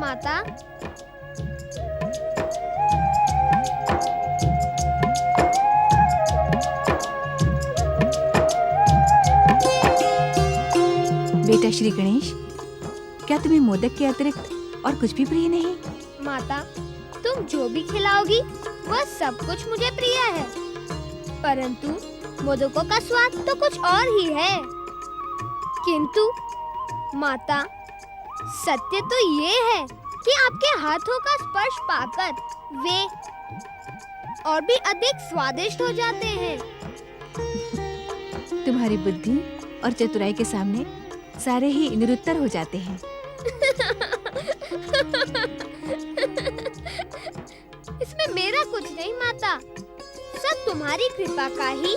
माता। बेटा श्री गणेश, क्या तुम्हें मोदक के अतिरिक्त और कुछ भी प्रिय नहीं? माता, तुम जो भी खिलाओगी वह सब कुछ मुझे प्रिय है, परंतु मोदकों का स्वाद तो कुछ और ही है। किंतु माता, सत्य तो ये है कि आपके हाथों का स्पर्श पाकर वे और भी अधिक स्वादिष्ट हो जाते हैं। तुम्हारी बुद्धि और चतुराई के सामने सारे ही निरुत्तर हो जाते हैं। इसमें मेरा कुछ नहीं माता, सब तुम्हारी कृपा का ही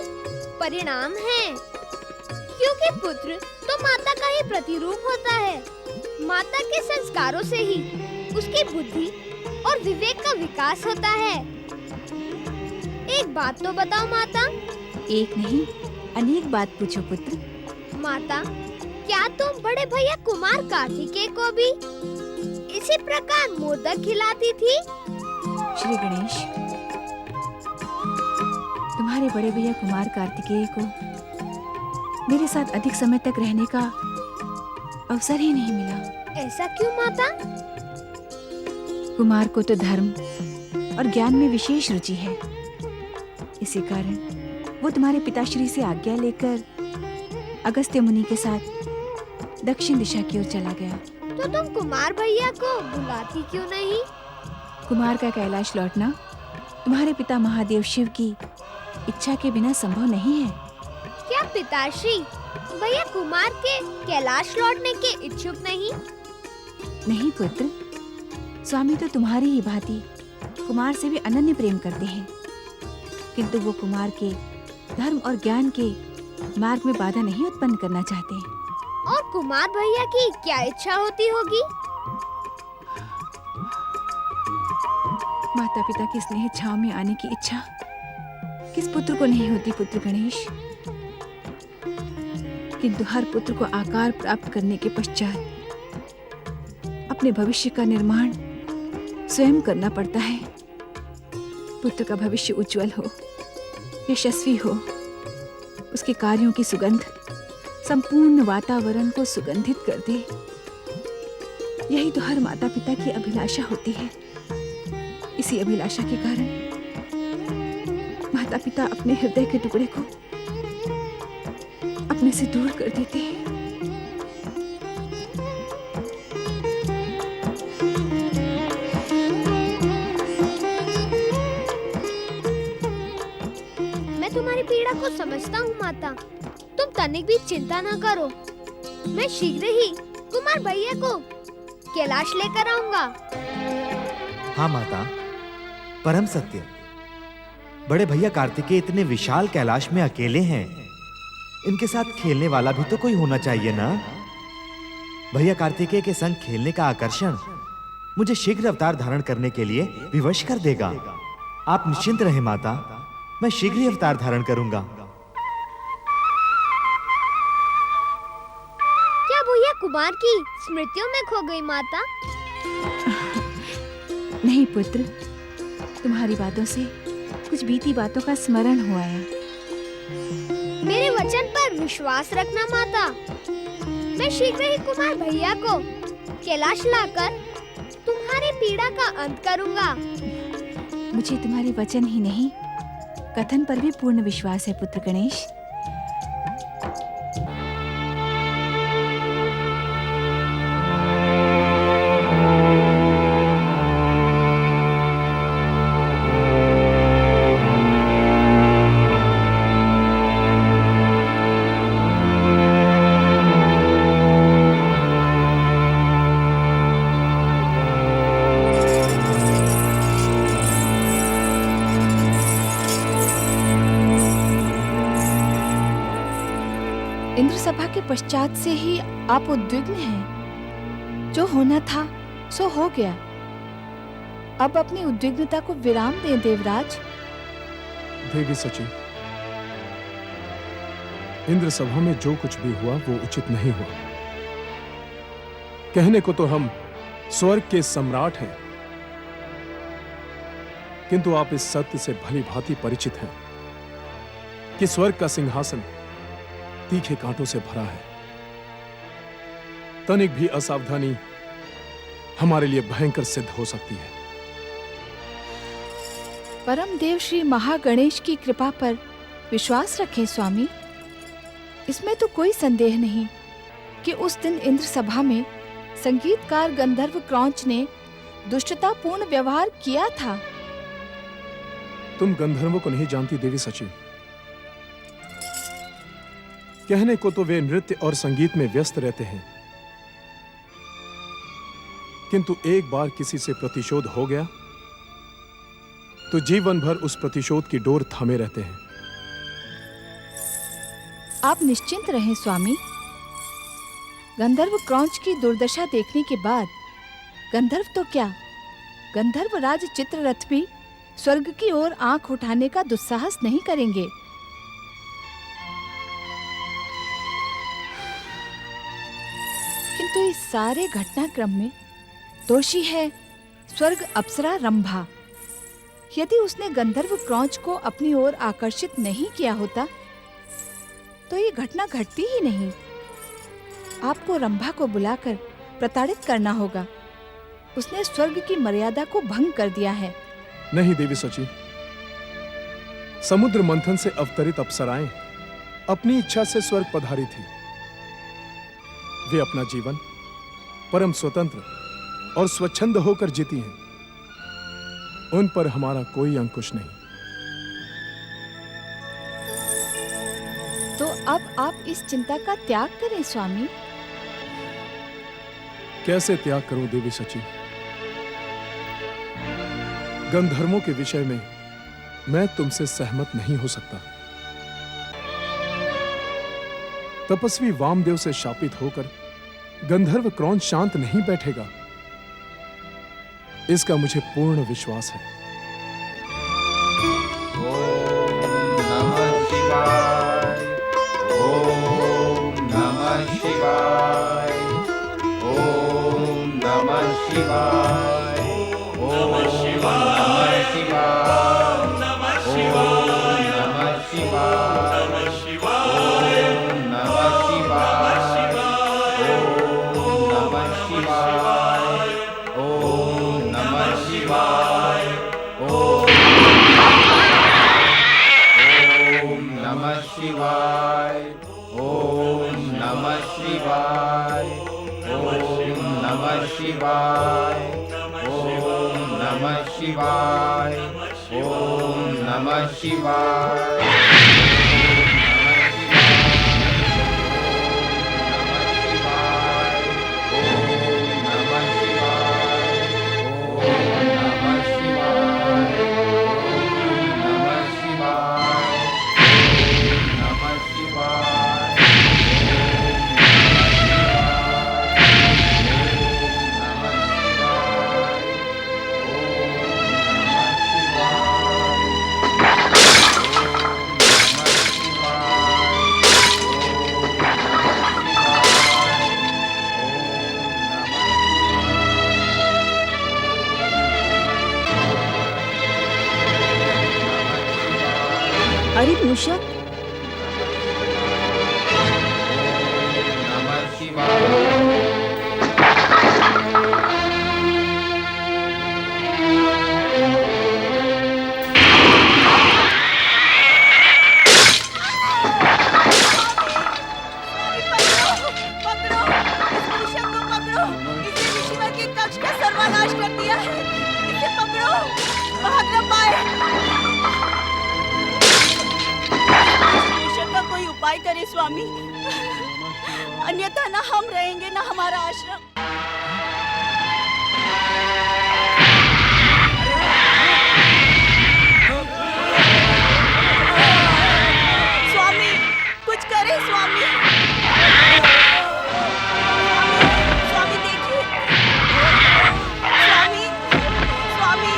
परिणाम है, क्योंकि पुत्र तो माता का ही प्रतिरूप होता है। माता के संस्कारों से ही उसकी बुद्धि और विवेक का विकास होता है। एक बात तो बताओ माता। एक नहीं, अनेक बात पूछो पुत्र। माता, क्या तुम बड़े भैया कुमार कार्तिकेय को भी इसी प्रकार मोदक खिलाती थी? श्री गणेश, तुम्हारे बड़े भैया कुमार कार्तिकेय को मेरे साथ अधिक समय तक रहने का अवसर ही नहीं मिला। ऐसा क्यों माता? कुमार को तो धर्म और ज्ञान में विशेष रुचि है। इसी कारण वो तुम्हारे पिताश्री से आज्ञा लेकर अगस्त्य मुनि के साथ दक्षिण दिशा की ओर चला गया। तो तुम कुमार भैया को बुलाती क्यों नहीं? कुमार का कैलाश लौटना तुम्हारे पिता महादेव शिव की इच्छा के बिना संभव नहीं है। क्या पिताश्री भैया कुमार के कैलाश लौटने के इच्छुक नहीं? नहीं पुत्र, स्वामी तो तुम्हारी ही भांति कुमार से भी अनन्य प्रेम करते हैं, किंतु वो कुमार के धर्म और ज्ञान के मार्ग में बाधा नहीं उत्पन्न करना चाहते। और कुमार भैया की क्या इच्छा होती होगी? माता पिता की स्नेह छाव में आने की इच्छा किस पुत्र को नहीं होती पुत्र गणेश, किंतु हर पुत्र को आकार प्राप्त करने के पश्चात अपने भविष्य का निर्माण स्वयं करना पड़ता है। पुत्र का भविष्य उज्जवल हो, यशस्वी हो, उसके कार्यों की सुगंध संपूर्ण वातावरण को सुगंधित कर दे, यही तो हर माता पिता की अभिलाषा होती है। इसी अभिलाषा के कारण माता पिता अपने हृदय के टुकड़े को अपने से दूर कर देते हैं। मैं तुम्हारी पीड़ा को समझता हूँ माता, तुम तनिक भी चिंता न करो। मैं शीघ्र ही कुमार भैया को कैलाश लेकर आऊंगा। हाँ माता, परम सत्य। बड़े भैया कार्तिकेय इतने विशाल कैलाश में अकेले हैं, इनके साथ खेलने वाला भी तो कोई होना चाहिए ना। भैया कार्तिकेय के संग खेलने का आकर्षण मुझे शीघ्र अवतार धारण करने के लिए विवश कर देगा। आप निश्चिंत रहे माता, मैं शीघ्र ही अवतार धारण करूंगा। क्या भैया कुमार की स्मृतियों में खो गई माता? नहीं पुत्र, तुम्हारी बातों से कुछ बीती बातों का स्मरण हो आया। मेरे वचन पर विश्वास रखना माता, मैं शीघ्र ही कुमार भैया को कैलाश लाकर तुम्हारी पीड़ा का अंत करूंगा। मुझे तुम्हारे वचन ही नहीं, कथन पर भी पूर्ण विश्वास है पुत्र गणेश। इंद्र सभा के पश्चात से ही आप उद्विग्न हैं। जो होना था सो हो गया, अब अपनी उद्विग्नता को विराम दें देवराज। देवी सची, इंद्र सभा में जो कुछ भी हुआ वो उचित नहीं हुआ। कहने को तो हम स्वर्ग के सम्राट हैं, किंतु आप इस सत्य से भली भांति परिचित हैं कि स्वर्ग का सिंहासन तीखे कांटों से भरा है। तनिक भी असावधानी हमारे लिए भयंकर सिद्ध हो सकती है। परम देव श्री महागणेश की कृपा पर विश्वास रखें स्वामी। इसमें तो कोई संदेह नहीं कि उस दिन इंद्र सभा में संगीतकार गंधर्व क्रौंच ने दुष्टतापूर्ण व्यवहार किया था। तुम गंधर्वों को नहीं जानती देवी सची। कहने को तो वे नृत्य और संगीत में व्यस्त रहते हैं, किंतु एक बार किसी से प्रतिशोध हो गया तो जीवन भर उस प्रतिशोध की डोर थामे रहते हैं। आप निश्चिंत रहें स्वामी। गंधर्व क्रौंच की दुर्दशा देखने के बाद गंधर्व तो क्या, गंधर्व राज चित्ररथ भी स्वर्ग की ओर आंख उठाने का दुस्साहस नहीं करेंगे। किंतु इस सारे घटनाक्रम में दोषी है स्वर्ग अप्सरा रंभा। यदि उसने गंधर्व क्रौंच को अपनी ओर आकर्षित नहीं किया होता तो ये घटना घटती ही नहीं। आपको रंभा को बुलाकर प्रताड़ित करना होगा। उसने स्वर्ग की मर्यादा को भंग कर दिया है। नहीं देवी सची, समुद्र मंथन से अवतरित अप्सराएं अपनी इच्छा से स्वर्ग पधारी थी। वे अपना जीवन परम स्वतंत्र और स्वच्छंद होकर जीती हैं। उन पर हमारा कोई अंकुश नहीं। तो अब आप इस चिंता का त्याग करें स्वामी। कैसे त्याग करूं देवी सची? गंधर्वों के विषय में मैं तुमसे सहमत नहीं हो सकता। तपस्वी वामदेव से शापित होकर गंधर्व क्रौंच शांत नहीं बैठेगा, इसका मुझे पूर्ण विश्वास है। ओम नमः शिवाय, ओम नमः शिवाय, ओम नमः शिवाय, ओम नमः शिवाय, ओम नमः शिवाय, नमः शिवाय, ओम नमः शिवाय, ओम नमः शिवाय, ओम नमः शिवाय, ओम नमः शिवाय, ओम नमः शिवाय, ओम नमः शिवाय, ओम नमः शिवाय। अरे मूषक, नमः शिवाय। उपाय करें स्वामी, अन्यथा ना हम रहेंगे ना हमारा आश्रम। स्वामी कुछ करें स्वामी। स्वामी देखिए, स्वामी, स्वामी।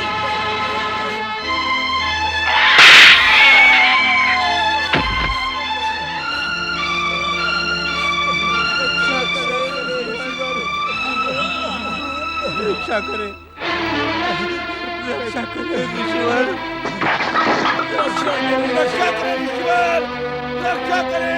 रक्षा करें, रक्षा करें ईश्वर, रक्षा करें, रक्षा करें ईश्वर, रक्षा करें।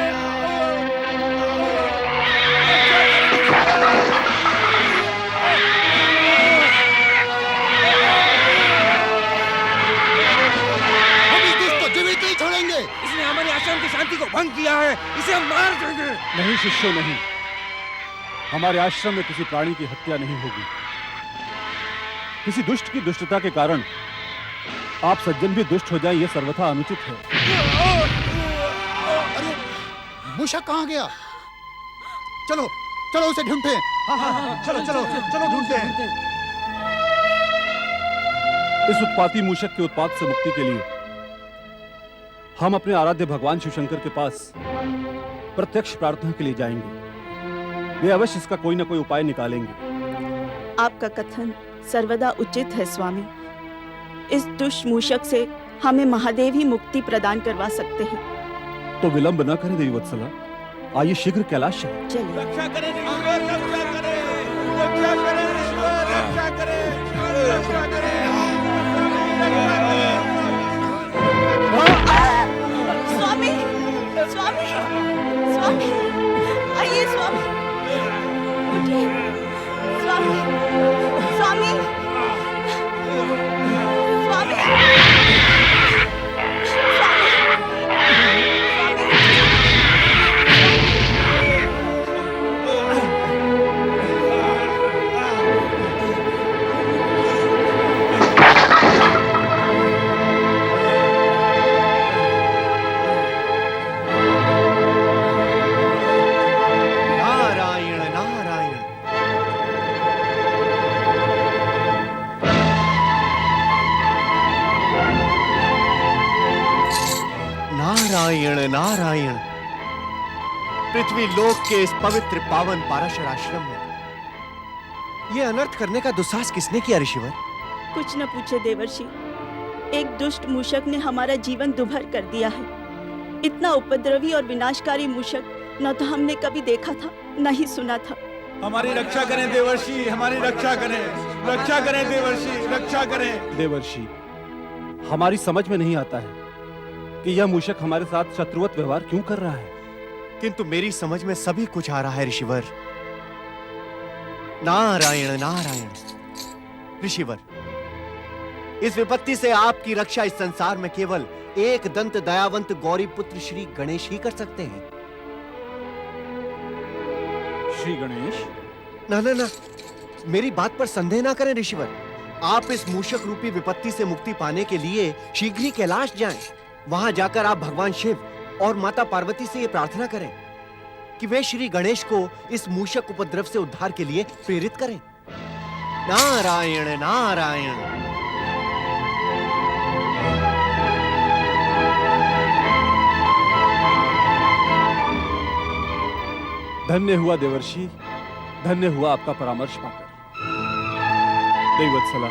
इसने हमारे आश्रम की शांति को भंग किया है, इसे हम मार देंगे। नहीं शिष्यों, नहीं। हमारे आश्रम में किसी प्राणी की हत्या नहीं होगी। किसी दुष्ट की दुष्टता के कारण आप सज्जन भी दुष्ट हो जाए, यह सर्वथा अनुचित है। अरे मूषक कहाँ गया? चलो चलो उसे ढूंढते हैं। चलो चलो चलो ढूंढते हैं। इस उत्पाती मूषक के उत्पात से मुक्ति के लिए हम अपने आराध्य भगवान शिव शंकर के पास प्रत्यक्ष प्रार्थना के लिए जाएंगे। वे अवश्य इसका कोई ना कोई उपाय निकालेंगे। आपका कथन सर्वदा उचित है स्वामी। इस दुष्ट मूषक से हमें महादेव ही मुक्ति प्रदान करवा सकते हैं। तो विलंब न करें देवी वत्सला, आइए शीघ्र कैलाश चलें। चलिए। रक्षा करें ईश्वर, रक्षा करें, रक्षा करें ईश्वर, रक्षा करें, रक्षा करें, स्वामी, स्वामी, स्वामी, आइए स्वामी, उठिए, स्वामी, स्वामी, स्वामी, नारायण नारायण। नारायण नारायण। पृथ्वी लोक के इस पवित्र पावन पाराशर आश्रम में ये अनर्थ करने का दुस्साहस किसने किया ऋषिवर? कुछ न पूछे देवर्षि, एक दुष्ट मूषक ने हमारा जीवन दुभर कर दिया है। इतना उपद्रवी और विनाशकारी मूषक न तो हमने कभी देखा था, न ही सुना था। हमारी रक्षा करें देवर्षि, हमारी रक्षा करें, रक्षा करें देवर्षि, रक्षा करें। देवर्षि, हमारी समझ में नहीं आता है कि यह मूषक हमारे साथ शत्रुवत व्यवहार क्यों कर रहा है। किंतु मेरी समझ में सभी कुछ आ रहा है ऋषिवर। नारायण नारायण। ऋषिवर, इस विपत्ति से आपकी रक्षा इस संसार में केवल एक दंत दयावंत गौरी पुत्र श्री गणेश ही कर सकते हैं। श्री गणेश? ना ना ना, मेरी बात पर संदेह ना करें ऋषिवर। आप इस मूषक रूपी विपत्ति से मुक्ति पाने के लिए शीघ्र ही कैलाश जाएं। वहां जाकर आप भगवान शिव और माता पार्वती से ये प्रार्थना करें कि वे श्री गणेश को इस मूषक उपद्रव से उद्धार के लिए प्रेरित करें। नारायण नारायण। धन्य हुआ देवर्षि, धन्य हुआ आपका परामर्श पाकर। देवी वत्सला,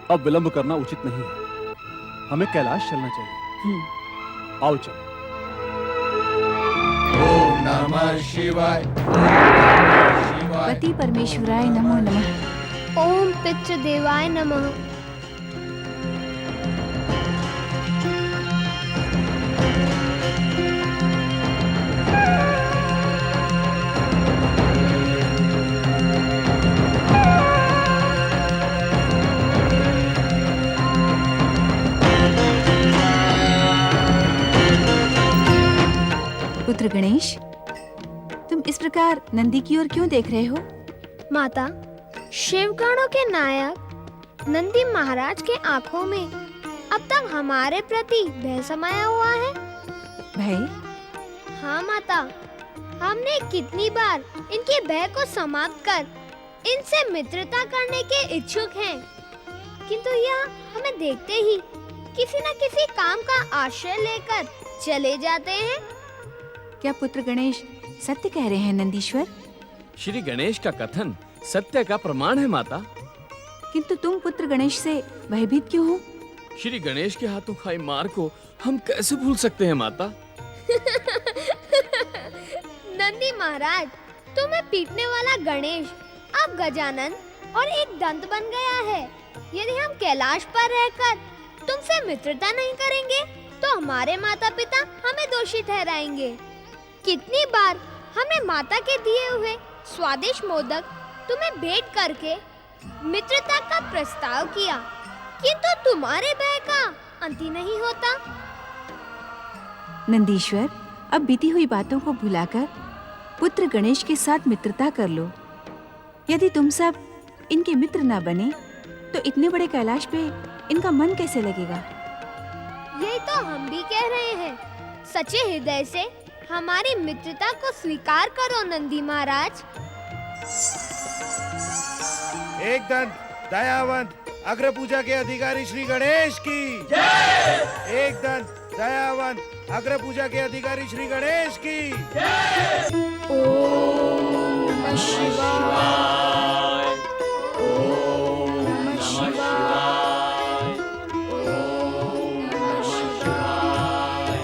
अब विलंब करना उचित नहीं है, हमें कैलाश चलना चाहिए। आओ चलो। ओम नमः शिवाय। पति परमेश्वराय नमो नमः। ओम पितृदेवाय नमः। पुत्र गणेश, तुम इस प्रकार नंदी की ओर क्यों देख रहे हो? माता, शिवगणों के नायक नंदी महाराज के आंखों में अब तक हमारे प्रति भय समाया हुआ है। भय? हाँ माता, हमने कितनी बार इनके भय को समाप्त कर इनसे मित्रता करने के इच्छुक हैं, किंतु यह हमें देखते ही किसी न किसी काम का आश्रय लेकर चले जाते हैं। क्या पुत्र गणेश सत्य कह रहे हैं नंदीश्वर? श्री गणेश का कथन सत्य का प्रमाण है माता। किंतु तुम पुत्र गणेश से भयभीत क्यों हो? श्री गणेश के हाथों खाई मार को हम कैसे भूल सकते हैं माता? नंदी महाराज, तुम्हें पीटने वाला गणेश अब गजानन और एक दंत बन गया है। यदि हम कैलाश पर रहकर तुमसे मित्रता नहीं करेंगे तो हमारे माता पिता हमें दोषी ठहराएंगे। कितनी बार हमने माता के दिए हुए स्वादिष्ट मोदक तुम्हें भेंट करके मित्रता का प्रस्ताव किया, किंतु तुम्हारे भय का अंत ही नहीं होता। नंदीश्वर, अब बीती हुई बातों को भुलाकर पुत्र गणेश के साथ मित्रता कर लो। यदि तुम सब इनके मित्र ना बने तो इतने बड़े कैलाश पे इनका मन कैसे लगेगा? यही तो हम भी कह रहे हैं। सच्चे हृदय से हमारी मित्रता को स्वीकार करो नंदी महाराज। एक दंत दयावंत अग्र पूजा के अधिकारी श्री गणेश की जय। एक दंत दयावंत अग्र पूजा के अधिकारी श्री गणेश की जय। ओम नमः शिवाय। ओम नमः शिवाय। ओम नमः शिवाय।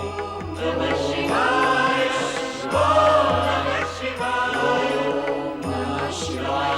नमः शिवाय। ओम नमः शिवाय। ओम नमः शिवाय।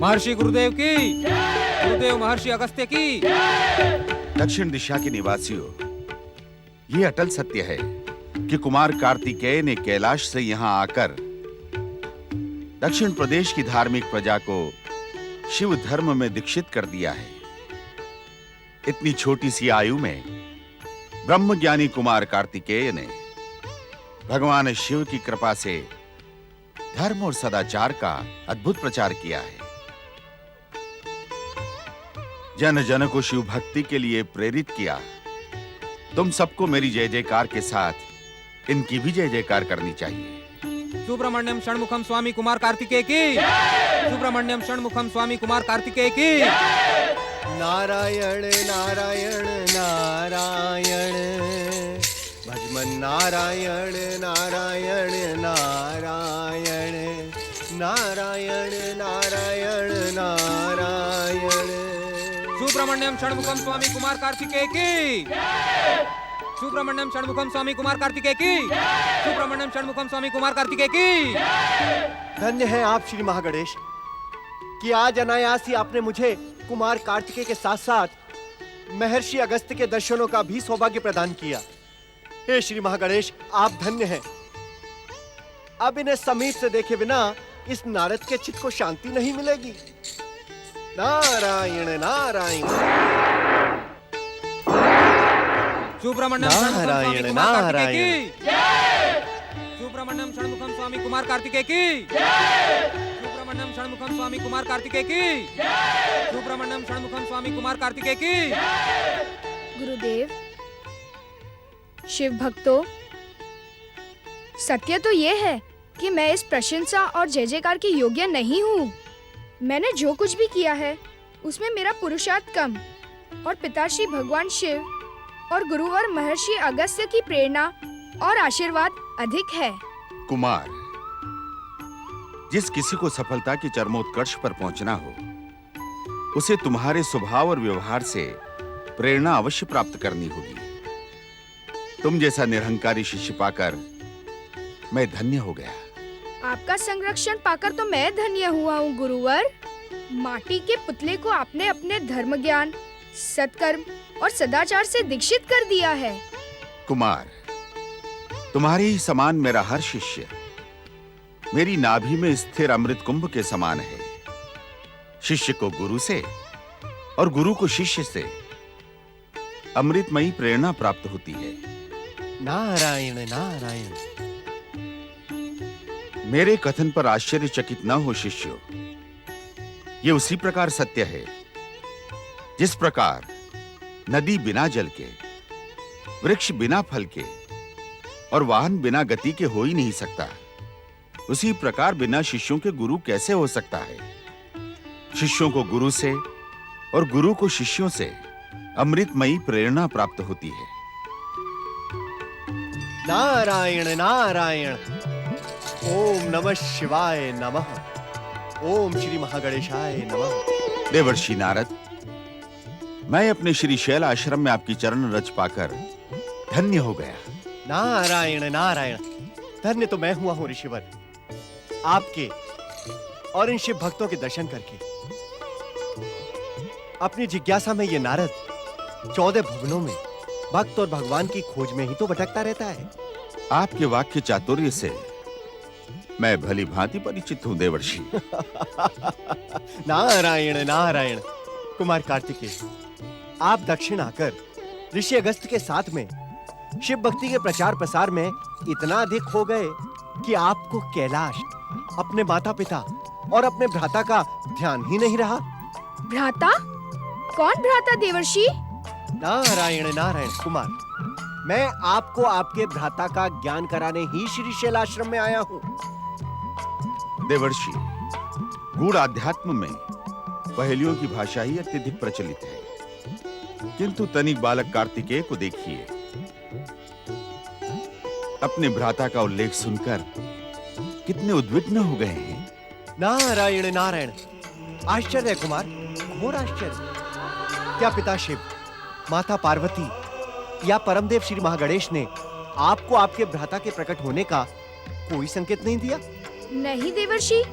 महर्षि गुरुदेव की, गुरुदेव महर्षि अगस्त्य की। दक्षिण दिशा के निवासियों, ये अटल सत्य है कि कुमार कार्तिकेय ने कैलाश से यहाँ आकर दक्षिण प्रदेश की धार्मिक प्रजा को शिव धर्म में दीक्षित कर दिया है। इतनी छोटी सी आयु में ब्रह्मज्ञानी कुमार कार्तिकेय ने भगवान शिव की कृपा से धर्म और सदाचार का अद्भुत प्रचार किया है। जन जन को शिव भक्ति के लिए प्रेरित किया। तुम सबको मेरी जय जयकार के साथ इनकी भी जय जयकार करनी चाहिए। सुब्रमण्यम षणमुखम स्वामी कुमार कार्तिकेय की। सुब्रमण्यम षणमुखम स्वामी कुमार कार्तिकेय की। नारायण नारायण नारायण, भजमन नारायण नारायण नारायण, नारायण नारायण नारायण। सुब्रमण्यम षणमुखम स्वामी कुमार कार्तिकेय की। सुब्रमण्यम षणमुखम स्वामी कुमार कार्तिकेय की। सुब्रमण्यम षणमुखम स्वामी कुमार कार्तिकेय की। धन्य है आप श्री महागणेश कि आज अनायास ही आपने मुझे कुमार कार्तिकेय के साथ साथ महर्षि अगस्त्य के दर्शनों का भी सौभाग्य प्रदान किया। हे श्री महागणेश, आप धन्य हैं। अब इन्हें समीप से देखे बिना इस नारद के चित्त को शांति नहीं मिलेगी। नारायण नारायण। सुब्रमण्यम नारायण नारायण। सुब्रमण्यम षणमुखम स्वामी कुमार कार्तिकेय की। सुब्रमण्यम षणमुखम स्वामी कुमार कार्तिकेय की। सुब्रमण्यम षणमुखम स्वामी कुमार कार्तिकेय की। गुरुदेव, शिव भक्तों, सत्य तो ये है कि मैं इस प्रशंसा और जय जयकार के योग्य नहीं हूँ। मैंने जो कुछ भी किया है उसमें मेरा पुरुषार्थ कम और पिताश्री भगवान शिव और गुरुवर महर्षि अगस्त्य की प्रेरणा और आशीर्वाद अधिक है। कुमार, जिस किसी को सफलता की चरमोत्कर्ष पर पहुंचना हो, उसे तुम्हारे स्वभाव और व्यवहार से प्रेरणा अवश्य प्राप्त करनी होगी। तुम जैसा निरहंकारी शिष्य पाकर मैं धन्य हो गया। आपका संरक्षण पाकर तो मैं धन्य हुआ हूँ गुरुवर। माटी के पुतले को आपने अपने धर्म ज्ञान, सत्कर्म और सदाचार से दीक्षित कर दिया है। कुमार, तुम्हारे ही समान मेरा हर शिष्य मेरी नाभि में स्थिर अमृत कुंभ के समान है। शिष्य को गुरु से और गुरु को शिष्य से अमृतमयी प्रेरणा प्राप्त होती है। नारायण नारायण। मेरे कथन पर आश्चर्यचकित न हो शिष्यों। ये उसी प्रकार सत्य है जिस प्रकार नदी बिना जल के, वृक्ष बिना फल के और वाहन बिना गति के हो ही नहीं सकता। उसी प्रकार बिना शिष्यों के गुरु कैसे हो सकता है। शिष्यों को गुरु से और गुरु को शिष्यों से अमृतमयी प्रेरणा प्राप्त होती है। नारायण नारायण। ओम नमः शिवाय नमः। ओम श्री महागणेशाय नमः। देवर्षि नारद, मैं अपने श्री शैल आश्रम में आपकी चरण रज पाकर धन्य हो गया। नारायण नारायण। धन्य तो मैं हुआ हूं ऋषिवर, आपके और इन शिव भक्तों के दर्शन करके। अपनी जिज्ञासा में ये नारद 14 भुवनों में भक्त और भगवान की खोज में ही तो भटकता रहता है। आपके वाक्य चातुर्य से मैं भली भांति परिचित हूं देवर्षि। नारायण नारायण। कुमार कार्तिकेय, आप दक्षिण आकर ऋषि अगस्त के साथ में शिव भक्ति के प्रचार प्रसार में इतना अधिक हो गए कि आपको कैलाश, अपने माता पिता और अपने भ्राता का ध्यान ही नहीं रहा। भ्राता? कौन भ्राता देवर्षि? नारायण नारायण। कुमार, मैं आपको आपके भ्राता का ज्ञान कराने ही श्री शैलाश्रम में आया हूँ। देवर्षि, गूढ़ आध्यात्म में पहेलियों की भाषा ही अत्यधिक प्रचलित है, किंतु तनिक बालक कार्तिकेय को देखिए। अपने भ्राता का उल्लेख सुनकर कितने उद्विग्न हो गए हैं। नारायण नारायण। आश्चर्य है कुमार, घोर आश्चर्य। क्या पिता शिव, माता पार्वती या परमदेव श्री महागणेश ने आपको आपके भ्राता के प्रकट होने का कोई संकेत नहीं दिया? नहीं देवर्षि,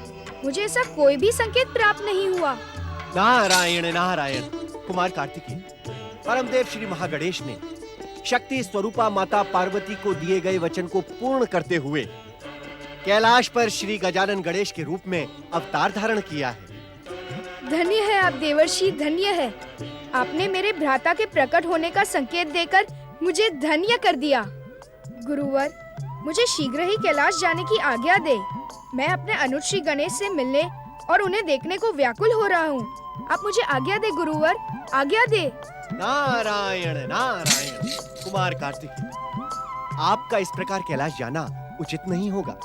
मुझे ऐसा कोई भी संकेत प्राप्त नहीं हुआ। नारायण नारायण। कुमार कार्तिकेय, परमदेव श्री महागणेश ने शक्ति स्वरूपा माता पार्वती को दिए गए वचन को पूर्ण करते हुए कैलाश पर श्री गजानन गणेश के रूप में अवतार धारण किया है। धन्य है आप देवर्षि, धन्य है। आपने मेरे भ्राता के प्रकट होने का संकेत देकर मुझे धन्य कर दिया। गुरुवर, मुझे शीघ्र ही कैलाश जाने की आज्ञा दे। मैं अपने अनुज श्री गणेश से मिलने और उन्हें देखने को व्याकुल हो रहा हूँ। आप मुझे आज्ञा दे गुरुवर, आज्ञा दे। नारायण नारायण। कुमार कार्तिकेय, आपका इस प्रकार कैलाश जाना उचित नहीं होगा।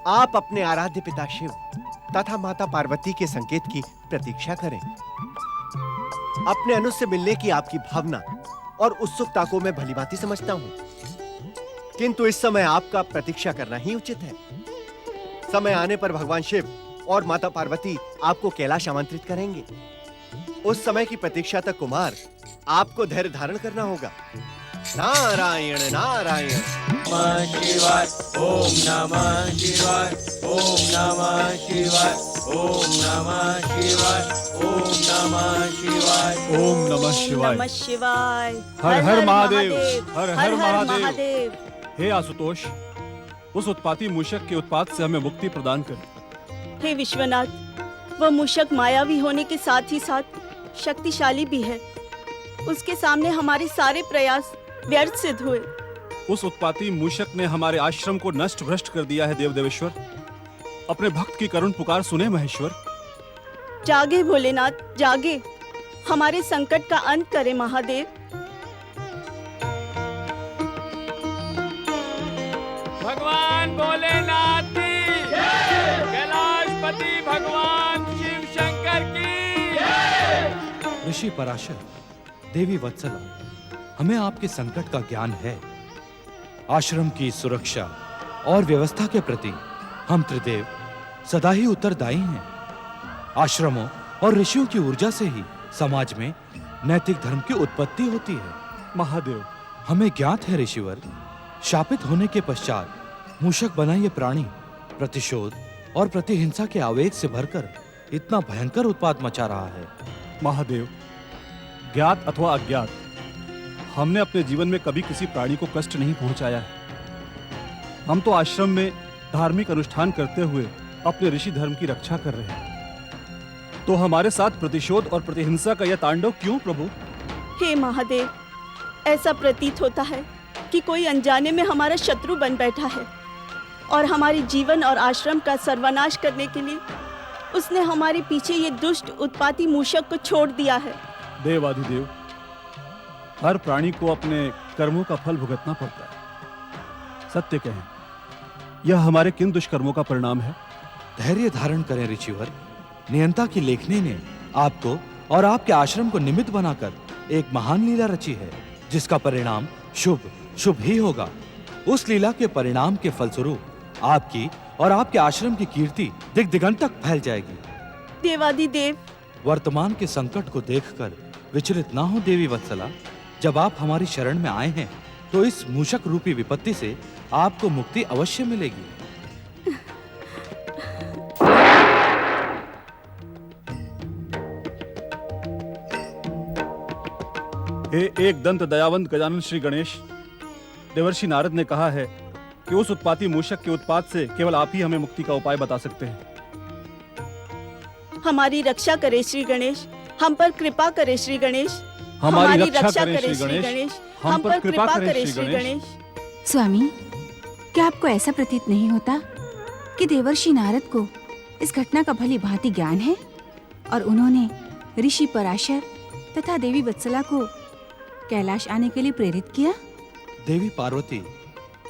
आप अपने आराध्य पिता शिव तथा माता पार्वती के संकेत की प्रतीक्षा करें। अपने अनुज से मिलने की आपकी भावना और उत्सुकता को मैं भलीभांति समझता हूँ, किंतु इस समय आपका प्रतीक्षा करना ही उचित है। समय आने पर भगवान शिव और माता पार्वती आपको कैलाश आमंत्रित करेंगे। उस समय की प्रतीक्षा तक कुमार आपको धैर्य धारण करना होगा। नारायण नारायण। नमः शिवाय। ओम नमः शिवाय। ओम नमः शिवाय। ओम नमः शिवाय। ओम नमः शिवाय। ओम नमः शिवाय। नमः शिवाय। हर हर महादेव। हर हर हर महादेव। हे आशुतोष, उस उत्पाती मूषक के उत्पात से हमें मुक्ति प्रदान कर। हे विश्वनाथ, वह मूषक मायावी होने के साथ ही साथ शक्तिशाली भी है। उसके सामने हमारे सारे प्रयास व्यर्थ सिद्ध हुए। उस उत्पाती मूषक ने हमारे आश्रम को नष्ट भ्रष्ट कर दिया है। देवदेवेश्वर, अपने भक्त की करुण पुकार सुने महेश्वर। जागे भोलेनाथ, जागे, हमारे संकट का अंत करे महादेव। भगवान भोलेनाथ की जय। कैलाशपति भगवान शिव शंकर की जय। ऋषि पराशर, देवी वत्सला, हमें आपके संकट का ज्ञान है। आश्रम की सुरक्षा और व्यवस्था के प्रति हम त्रिदेव सदा ही उत्तरदायी हैं। आश्रमों और ऋषियों की ऊर्जा से ही समाज में नैतिक धर्म की उत्पत्ति होती है। महादेव, हमें ज्ञात है ऋषिवर, शापित होने के पश्चात मूषक बना ये प्राणी प्रतिशोध और प्रतिहिंसा के आवेग से भरकर इतना भयंकर उत्पात मचा रहा है। महादेव, ज्ञात अथवा अज्ञात, हमने अपने जीवन में कभी किसी प्राणी को कष्ट नहीं पहुंचाया है। हम तो आश्रम में धार्मिक अनुष्ठान करते हुए अपने ऋषि धर्म की रक्षा कर रहे हैं, तो हमारे साथ प्रतिशोध और प्रतिहिंसा का यह तांडव क्यों प्रभु? हे महादेव, ऐसा प्रतीत होता है कि कोई अनजाने में हमारा शत्रु बन बैठा है और हमारे जीवन और आश्रम का सर्वनाश करने के लिए उसने हमारे पीछे ये दुष्ट उत्पाती मूषक को छोड़ दिया है। देवाधिदेव, हर प्राणी को अपने कर्मों का फल भुगतना पड़ता है। सत्य कहें, यह हमारे किन दुष्कर्मों का परिणाम है? धैर्य धारण करें ऋषिवर। नियंता की लेखनी ने आपको और आपके आश्रम को निमित्त बनाकर एक महान लीला रची है, जिसका परिणाम शुभ शुभ ही होगा। उस लीला के परिणाम के फलस्वरूप आपकी और आपके आश्रम की कीर्ति दिग दिगंत तक फैल जाएगी। देवादिदेव, वर्तमान के संकट को देखकर विचलित ना हो देवी वत्सला। जब आप हमारी शरण में आए हैं तो इस मूषक रूपी विपत्ति से आपको मुक्ति अवश्य मिलेगी। हे एक दंत दयावंत गजानन श्री गणेश, देवर्षि नारद ने कहा है कि उस उत्पाती मूषक के उत्पात से केवल आप ही हमें मुक्ति का उपाय बता सकते हैं। हमारी रक्षा करे श्री गणेश, हम पर कृपा करे श्री गणेश। हमारी रक्षा करे श्री गणेश, हम पर कृपा करे श्री गणेश। स्वामी, क्या आपको ऐसा प्रतीत नहीं होता कि देवर्षि नारद को इस घटना का भली भांति ज्ञान है और उन्होंने ऋषि पराशर तथा देवी वत्सला को कैलाश आने के लिए प्रेरित किया? देवी पार्वती,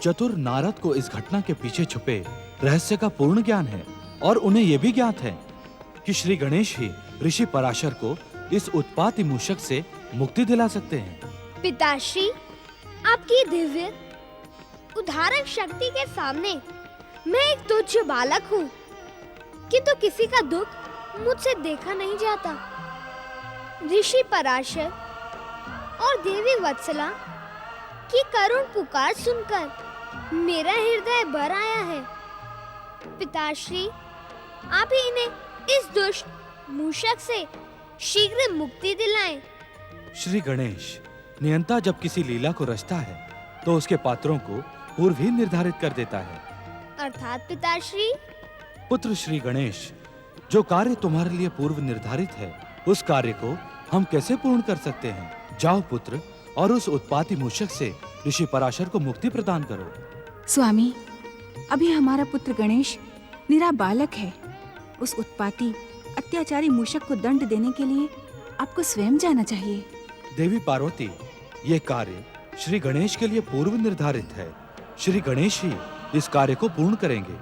चतुर नारद को इस घटना के पीछे छुपे रहस्य का पूर्ण ज्ञान है और उन्हें यह भी ज्ञात है कि श्री गणेश ही ऋषि पराशर को इस उत्पाती मूषक से मुक्ति दिला सकते हैं। पिताश्री, आपकी दिव्य उदाहरण शक्ति के सामने मैं एक तुच्छ बालक हूँ, किंतु किसी का दुख मुझसे देखा नहीं जाता। ऋषि पराशर और देवी वत्सला की करुण पुकार सुनकर मेरा हृदय भर आया है। पिताश्री, आप ही इन्हें इस दुष्ट मूषक से शीघ्र मुक्ति दिलाएं। श्री गणेश, नियंता जब किसी लीला को रचता है तो उसके पात्रों को पूर्व ही निर्धारित कर देता है। अर्थात पिताश्री? पुत्र श्री गणेश, जो कार्य तुम्हारे लिए पूर्व निर्धारित है उस कार्य को हम कैसे पूर्ण कर सकते हैं? जाओ पुत्र और उस उत्पाती मूषक से ऋषि पराशर को मुक्ति प्रदान करो। स्वामी, अभी हमारा पुत्र गणेश निरा बालक है। उस उत्पाती अत्याचारी मूषक को दंड देने के लिए आपको स्वयं जाना चाहिए। देवी पार्वती, ये कार्य श्री गणेश के लिए पूर्व निर्धारित है। श्री गणेश ही इस कार्य को पूर्ण करेंगे।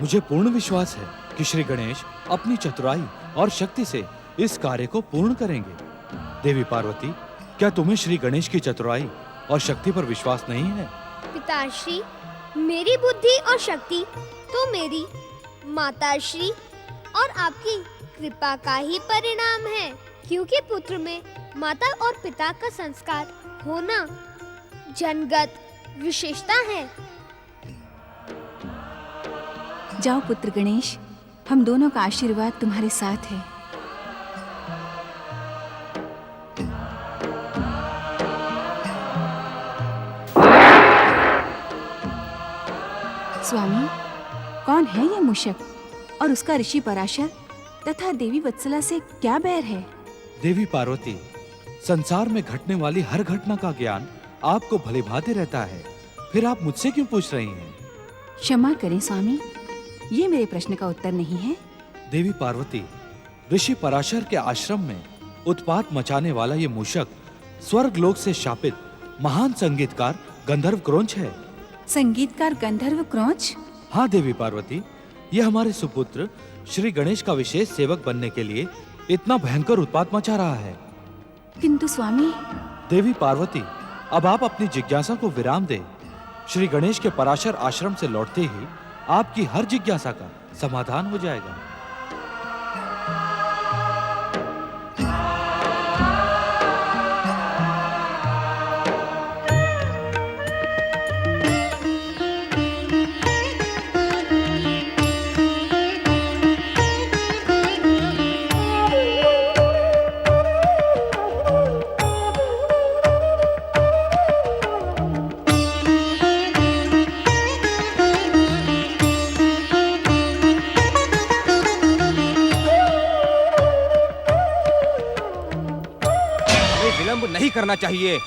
मुझे पूर्ण विश्वास है कि श्री गणेश अपनी चतुराई और शक्ति से इस कार्य को पूर्ण करेंगे। देवी पार्वती, क्या तुम्हें श्री गणेश की चतुराई और शक्ति पर विश्वास नहीं है? पिताश्री, मेरी बुद्धि और शक्ति तो मेरी माताश्री और आपकी कृपा का ही परिणाम है, क्योंकि पुत्र में माता और पिता का संस्कार होना जन्मगत विशेषता है। जाओ पुत्र गणेश, हम दोनों का आशीर्वाद तुम्हारे साथ है। स्वामी, कौन है ये मूषक और उसका ऋषि पराशर तथा देवी वत्सला से क्या बैर है? देवी पार्वती, संसार में घटने वाली हर घटना का ज्ञान आपको भली भांति रहता है, फिर आप मुझसे क्यों पूछ रही हैं? क्षमा करें स्वामी, ये मेरे प्रश्न का उत्तर नहीं है। देवी पार्वती, ऋषि पराशर के आश्रम में उत्पात मचाने वाला ये मूषक स्वर्ग लोक से शापित महान संगीतकार गंधर्व क्रोंच है। संगीतकार गंधर्व क्रोंच? हाँ देवी पार्वती, ये हमारे सुपुत्र श्री गणेश का विशेष सेवक बनने के लिए इतना भयंकर उत्पात मचा रहा है। किंतु स्वामी। देवी पार्वती, अब आप अपनी जिज्ञासा को विराम दें। श्री गणेश के पराशर आश्रम से लौटते ही आपकी हर जिज्ञासा का समाधान हो जाएगा। नहीं करना चाहिए।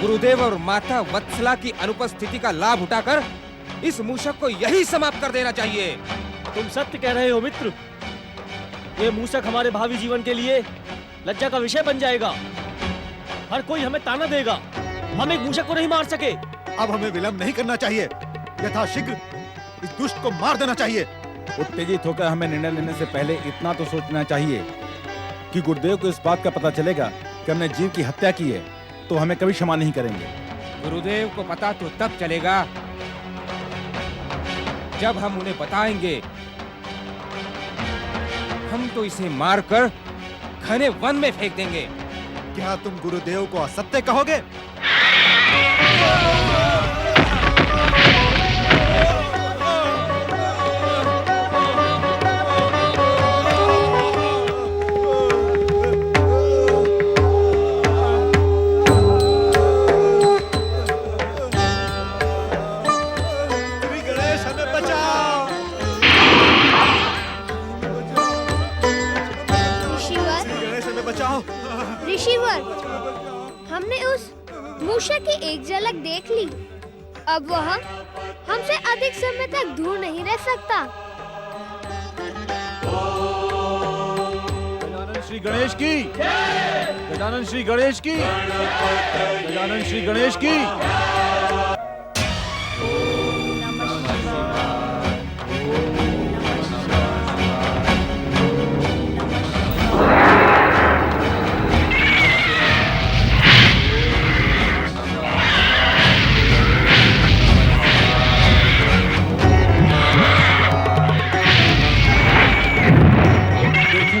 गुरुदेव और माता वत्सला की अनुपस्थिति का लाभ उठाकर इस मूषक को यही समाप्त कर देना चाहिए। तुम सत्य कह रहे हो मित्र। ये मूषक हमारे भावी जीवन के लिए लज्जा का विषय बन जाएगा। हर कोई हमें ताना देगा, हम एक मूषक को नहीं मार सके। अब हमें विलंब नहीं करना चाहिए, यथाशीघ्र इस दुष्ट को मार देना चाहिए। उत्तेजित होकर हमें निर्णय लेने से पहले इतना तो सोचना चाहिए कि गुरुदेव को इस बात का पता चलेगा कि हमने जीव की हत्या की है तो हमें कभी क्षमा नहीं करेंगे। गुरुदेव को पता तो तब चलेगा जब हम उन्हें बताएंगे। हम तो इसे मारकर घने वन में फेंक देंगे। क्या तुम गुरुदेव को असत्य कहोगे? ऋषिवर, हमने उस मूषक की एक झलक देख ली। अब वह हमसे अधिक समय तक दूर नहीं रह सकता। गजानन श्री गणेश की, गजानन श्री गणेश की, गजानन श्री गणेश की।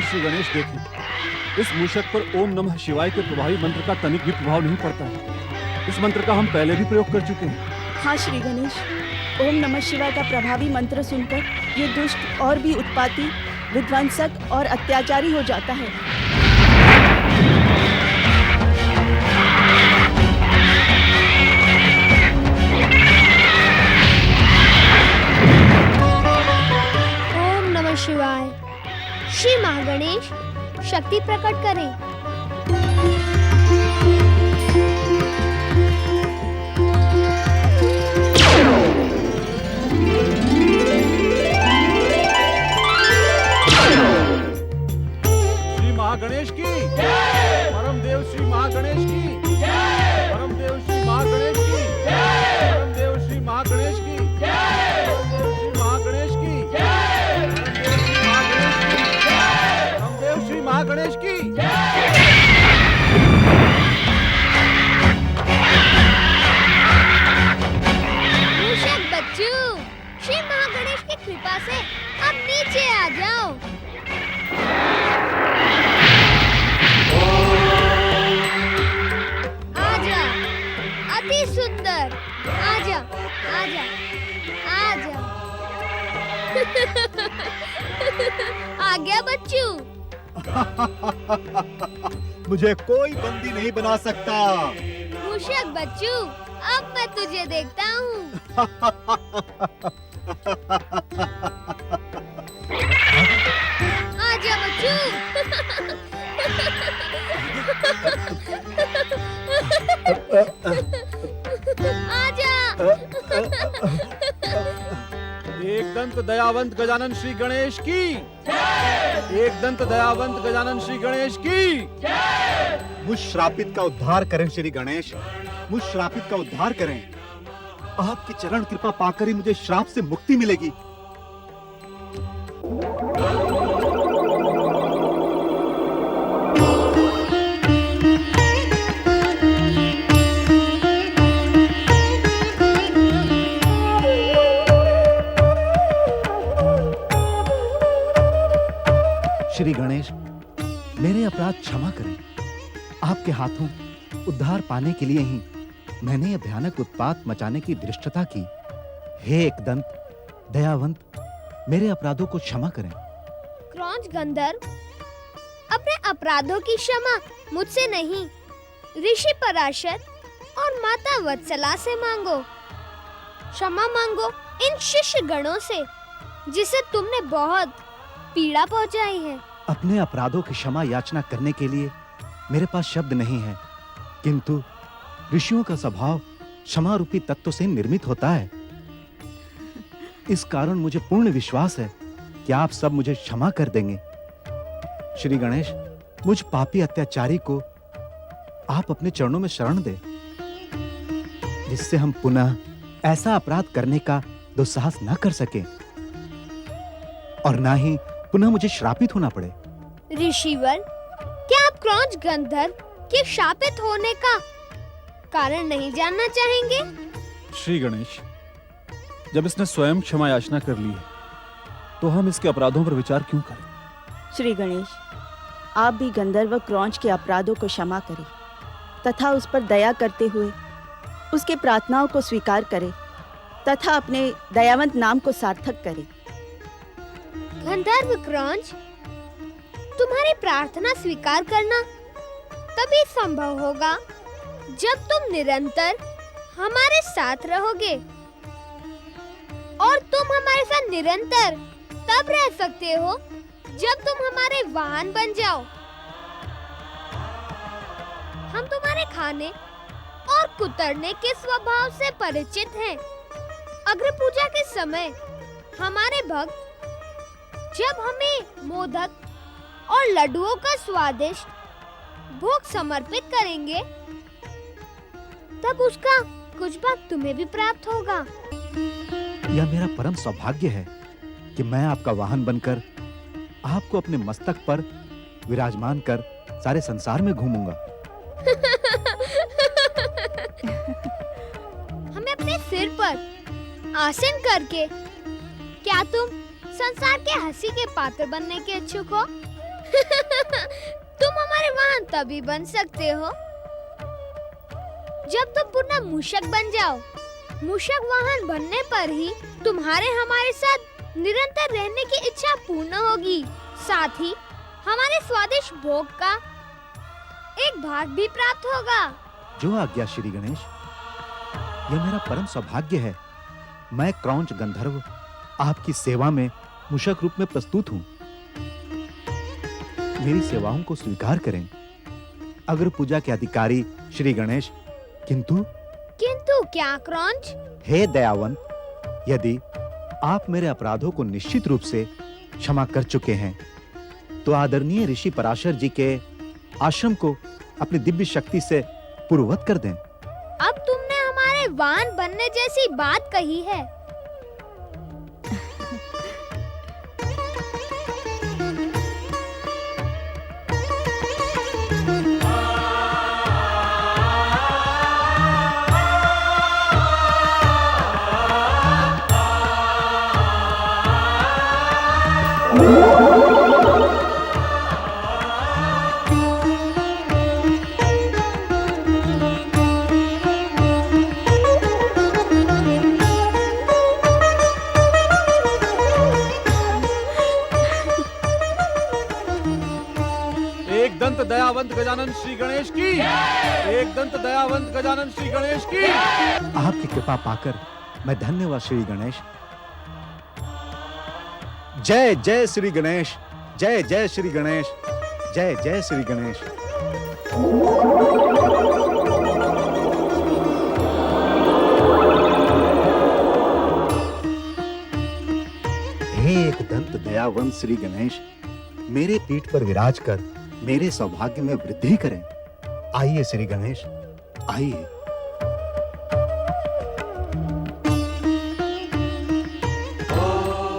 श्री गणेश देखिए, इस मूषक पर ओम नमः शिवाय के प्रभावी मंत्र का तनिक भी प्रभाव नहीं पड़ता है। इस मंत्र का हम पहले भी प्रयोग कर चुके हैं। हाँ श्री गणेश, ओम नमः शिवाय का प्रभावी मंत्र सुनकर ये दुष्ट और भी उत्पाती, विध्वंसक और अत्याचारी हो जाता है। ओम नमः शिवाय। श्री महागणेश शक्ति प्रकट करें। श्री महागणेश की, परम देव श्री महागणेश की, परम देव श्री महागणेश की, परम देव श्री महागणेश की, परम देव श्री महागणेश की, श्री महागणेश की। मूषक बच्चू, श्री महागणेश की कृपा से अब नीचे आ जाओ। आजा, अति सुंदर। आजा, आजा, आजा। आ गया बच्चू। मुझे कोई बंदी नहीं बना सकता। मूषक बच्चू, अब मैं तुझे देखता हूँ। आजा बच्चू। आजा। एक दंत दयावंत गजानन श्री गणेश की, एक दंत दयावंत गजानन श्री गणेश की। मुझ श्रापित का उद्धार करें श्री गणेश, मुझ श्रापित का उद्धार करें। आपकी चरण कृपा पाकर ही मुझे श्राप से मुक्ति मिलेगी। श्री गणेश, मेरे अपराध क्षमा करें। आपके हाथों उद्धार पाने के लिए ही मैंने यह भयानक उत्पात मचाने की धृष्टता की। हे एकदंत दयावंत, मेरे अपराधों को क्षमा करें। क्रौंच गंधर्व, अपने अपराधों की क्षमा मुझसे नहीं, ऋषि पराशर और माता वत्सला से मांगो। क्षमा मांगो इन शिष्य गणों से जिसे तुमने बहुत पीड़ा पहुंचाई है। अपने अपराधों की क्षमा याचना करने के लिए मेरे पास शब्द नहीं है, किंतु ऋषियों का स्वभाव क्षमा रूपी तत्व से निर्मित होता है। इस कारण मुझे पूर्ण विश्वास है कि आप सब मुझे क्षमा कर देंगे। श्री गणेश, मुझ पापी अत्याचारी को आप अपने चरणों में शरण दें, जिससे हम पुनः ऐसा अपराध करने का दुस्साहस न कर सके और ना ही पुनः मुझे श्रापित होना पड़े। ऋषिवर, क्या आप क्रौंच गंधर्व के शापित होने का कारण नहीं जानना चाहेंगे? श्री गणेश, जब इसने स्वयं क्षमा याचना कर ली है, तो हम इसके अपराधों पर विचार क्यों करें? श्री गणेश, आप भी गंधर्व क्रौंच के अपराधों को क्षमा करें तथा उस पर दया करते हुए उसके प्रार्थनाओं को स्वीकार करें तथा अपने दयावंत नाम को सार्थक करें। गंधर्व क्रौंच, तुम्हारी प्रार्थना स्वीकार करना तभी संभव होगा जब तुम निरंतर हमारे साथ रहोगे, और तुम हमारे साथ निरंतर तब रह सकते हो जब तुम हमारे वाहन बन जाओ। हम तुम्हारे खाने और कुतरने के स्वभाव से परिचित हैं। अग्र पूजा के समय हमारे भक्त जब हमें मोदक और लड्डुओं का स्वादिष्ट भोग समर्पित करेंगे, तब उसका कुछ भाग तुम्हें भी प्राप्त होगा। यह मेरा परम सौभाग्य है कि मैं आपका वाहन बनकर आपको अपने मस्तक पर विराजमान कर सारे संसार में घूमूंगा। हमें अपने सिर पर आसन करके क्या तुम संसार के हंसी के पात्र बनने के इच्छुक हो? तुम हमारे वाहन तभी बन सकते हो जब तुम पुनः मूषक बन जाओ। मूषक वाहन बनने पर ही तुम्हारे हमारे साथ निरंतर रहने की इच्छा पूर्ण होगी, साथ ही हमारे स्वादिष्ट भोग का एक भाग भी प्राप्त होगा। जो आज्ञा श्री गणेश, यह मेरा परम सौभाग्य है। मैं क्रौंच गंधर्व आपकी सेवा में मूषक रूप में प्रस्तुत हूँ। मेरी सेवाओं को स्वीकार करें, अग्र पूजा के अधिकारी श्री गणेश। किंतु क्या क्रौंच? हे दयावंत, यदि आप मेरे अपराधों को निश्चित रूप से क्षमा कर चुके हैं, तो आदरणीय ऋषि पराशर जी के आश्रम को अपनी दिव्य शक्ति से पूर्ववत कर दें। अब तुमने हमारे वाहन बनने जैसी बात कही है। दयावंत गजानन श्री गणेश की, एक दंत दयावंत गजानन श्री गणेश की। आपकी कृपा पाकर मैं धन्य हुआ श्री गणेश। जय जय श्री गणेश, जय जय श्री गणेश, जय जय श्री गणेश। हे एक दंत दयावंत श्री गणेश, मेरे पीठ पर विराज कर मेरे सौभाग्य में वृद्धि करें। आइए श्री गणेश, आइए।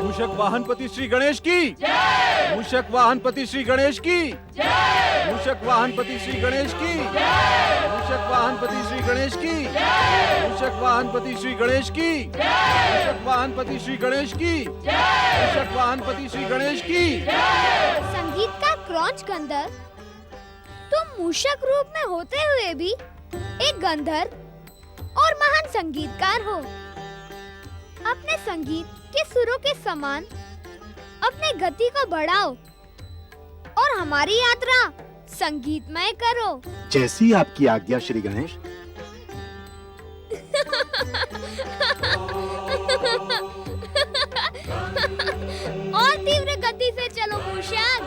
मूषक वाहनपति श्री गणेश की, मूषक वाहनपति श्री गणेश की, मूषक वाहनपति श्री गणेश की, मूषक वाहनपति श्री गणेश की, मूषक वाहनपति श्री गणेश की, मूषक वाहनपति श्री गणेश की, मूषक वाहनपति श्री गणेश की। संगीत का क्रौंच गंधर्व, तुम मूषक रूप में होते हुए भी एक गंधर्व और महान संगीतकार हो। अपने संगीत के सुरों के समान अपने गति को बढ़ाओ और हमारी यात्रा संगीतमय करो। जैसी आपकी आज्ञा श्री गणेश। और तीव्र गति से चलो मूषक।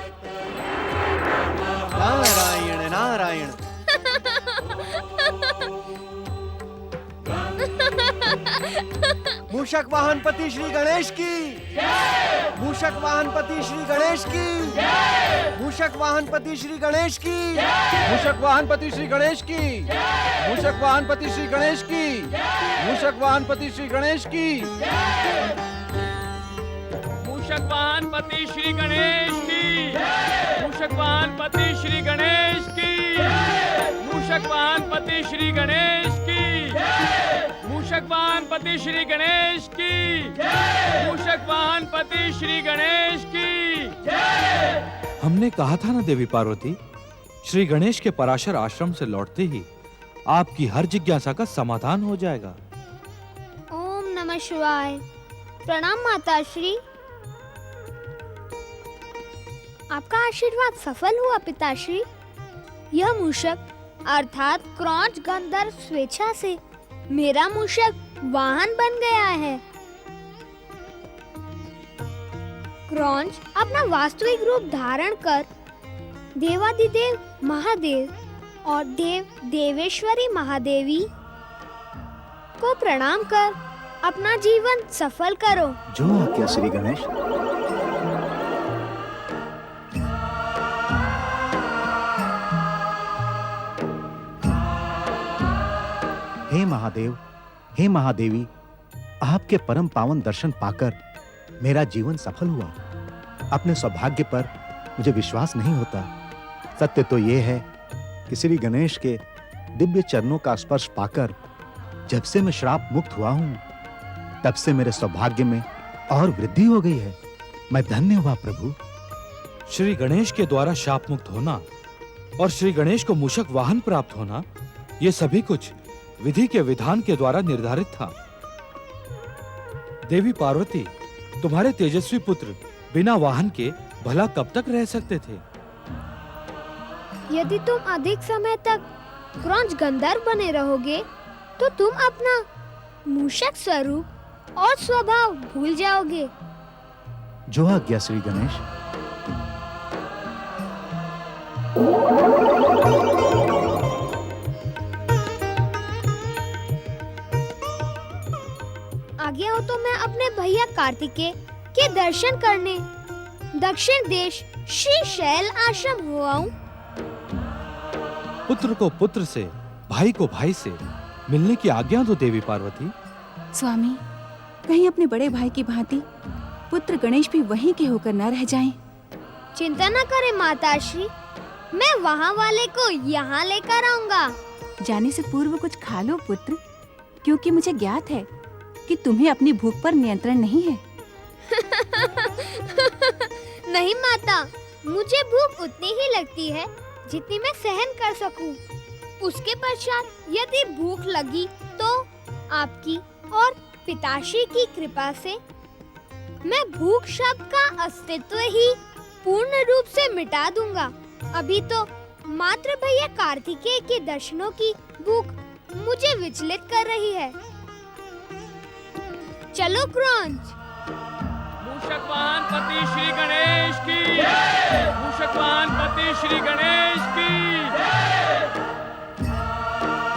नारायण नारायण। मूषक वाहनपति श्री गणेश की, मूषक वाहनपति श्री गणेश की, मूषक वाहनपति श्री गणेश की, मूषक वाहनपति श्री गणेश की, मूषक वाहनपति श्री गणेश की, मूषक वाहनपति श्री गणेश की। मूषक वाहन पति श्री गणेश की, मूषक वाहन पति श्री गणेश की, मूषक वाहन पति श्री गणेश की, मूषक वाहन पति श्री गणेश की, मूषक वाहन पति श्री गणेश की। हमने कहा था ना देवी पार्वती, श्री गणेश के पराशर आश्रम से लौटते ही आपकी हर जिज्ञासा का समाधान हो जाएगा। ओम नमः शिवाय। प्रणाम माताश्री। आपका आशीर्वाद सफल हुआ पिताश्री। यह मूषक अर्थात क्रौंच गंधर्व स्वेच्छा से मेरा मूषक वाहन बन गया है। क्रौंच अपना वास्तविक रूप धारण कर देवादिदेव महादेव और देव देवेश्वरी महादेवी को प्रणाम कर अपना जीवन सफल करो। जो आज्ञा श्री गणेश। हे महादेव, हे महादेवी, आपके परम पावन दर्शन पाकर मेरा जीवन सफल हुआ। अपने सौभाग्य पर मुझे विश्वास नहीं होता। सत्य तो यह है कि श्री गणेश के दिव्य चरणों का स्पर्श पाकर जब से मैं श्राप मुक्त हुआ हूं, तब से मेरे सौभाग्य में और वृद्धि हो गई है। मैं धन्य हुआ प्रभु। श्री गणेश के द्वारा शाप मुक्त होना और श्री गणेश को मूषक वाहन प्राप्त होना, ये सभी कुछ विधि के विधान के द्वारा निर्धारित था। देवी पार्वती, तुम्हारे तेजस्वी पुत्र बिना वाहन के भला कब तक रह सकते थे? यदि तुम अधिक समय तक क्रौंच गंधर्व बने रहोगे तो तुम अपना मूषक स्वरूप और स्वभाव भूल जाओगे। जो आज्ञा श्री गणेश। आगे हो तो मैं अपने भैया कार्तिकेय के दर्शन करने दक्षिण देश श्री शैल आश्रम हो आऊं। पुत्र को पुत्र से, भाई को भाई से मिलने की आज्ञा दो देवी पार्वती। स्वामी, कहीं अपने बड़े भाई की भांति पुत्र गणेश भी वहीं के होकर न रह जाएं। चिंता न करें माताश्री, मैं वहाँ वाले को यहाँ लेकर आऊंगा। जाने से पूर्व कुछ खा लो पुत्र, क्योंकि मुझे ज्ञात है कि तुम्हें अपनी भूख पर नियंत्रण नहीं है। नहीं माता, मुझे भूख उतनी ही लगती है जितनी मैं सहन कर सकूं। उसके पश्चात यदि भूख लगी तो आपकी और पिताश्री की कृपा से मैं भूख शब्द का अस्तित्व ही पूर्ण रूप से मिटा दूंगा। अभी तो मात्र भैया कार्तिकेय के दर्शनों की भूख मुझे विचलित कर रही है। चलो क्रौंच। मूषक वाहन पति श्री गणेश की, मूषक वाहन पति श्री गणेश की।